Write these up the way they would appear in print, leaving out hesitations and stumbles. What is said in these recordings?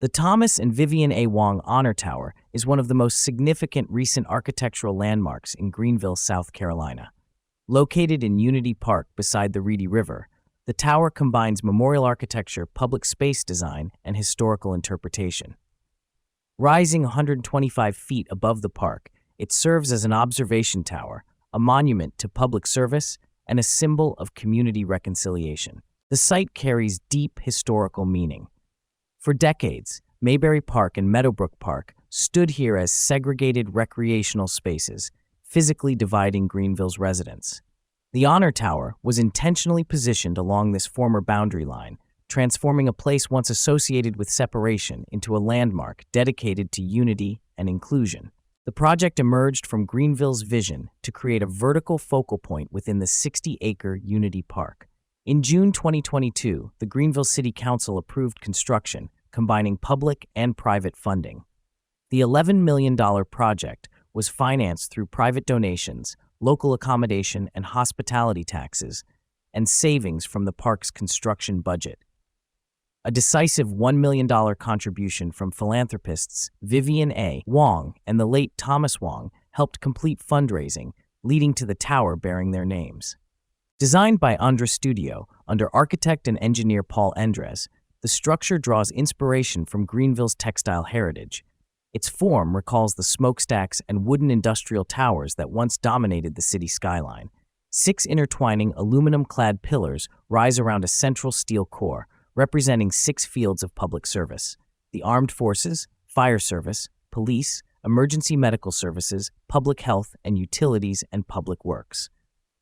The Thomas and Vivian A. Wong Honor Tower is one of the most significant recent architectural landmarks in Greenville, South Carolina. Located in Unity Park beside the Reedy River, the tower combines memorial architecture, public space design, and historical interpretation. Rising 125 feet above the park, it serves as an observation tower, a monument to public service, and a symbol of community reconciliation. The site carries deep historical meaning. For decades, Mayberry Park and Meadowbrook Park stood here as segregated recreational spaces, physically dividing Greenville's residents. The Honor Tower was intentionally positioned along this former boundary line, transforming a place once associated with separation into a landmark dedicated to unity and inclusion. The project emerged from Greenville's vision to create a vertical focal point within the 60-acre Unity Park. In June 2022, the Greenville City Council approved construction, combining public and private funding. The $11 million project was financed through private donations, local accommodation and hospitality taxes, and savings from the park's construction budget. A decisive $1 million contribution from philanthropists Vivian A. Wong and the late Thomas Wong helped complete fundraising, leading to the tower bearing their names. Designed by Endrestudio under architect and engineer Paul Endres, the structure draws inspiration from Greenville's textile heritage. Its form recalls the smokestacks and wooden industrial towers that once dominated the city skyline. 6 intertwining aluminum-clad pillars rise around a central steel core, representing 6 fields of public service: the armed forces, fire service, police, emergency medical services, public health and utilities, and public works.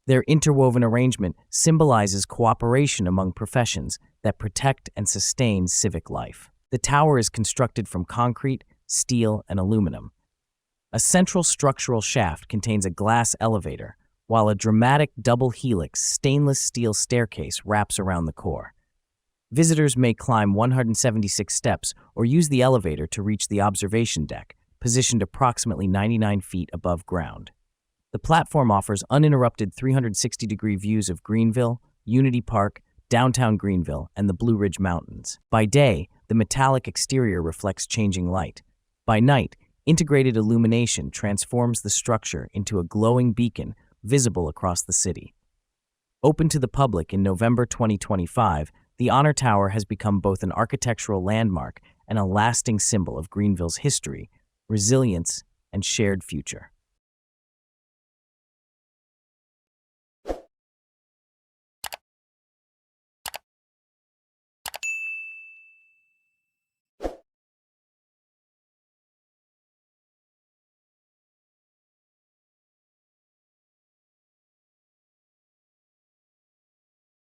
Their interwoven arrangement symbolizes cooperation among professions that protect and sustain civic life. The tower is constructed from concrete, steel, and aluminum. A central structural shaft contains a glass elevator, while a dramatic double-helix stainless steel staircase wraps around the core. Visitors may climb 176 steps or use the elevator to reach the observation deck, positioned approximately 99 feet above ground. The platform offers uninterrupted 360-degree views of Greenville, Unity Park, downtown Greenville, and the Blue Ridge Mountains. By day, the metallic exterior reflects changing light. By night, integrated illumination transforms the structure into a glowing beacon visible across the city. Open to the public in November 2025, the Honor Tower has become both an architectural landmark and a lasting symbol of Greenville's history, resilience, and shared future.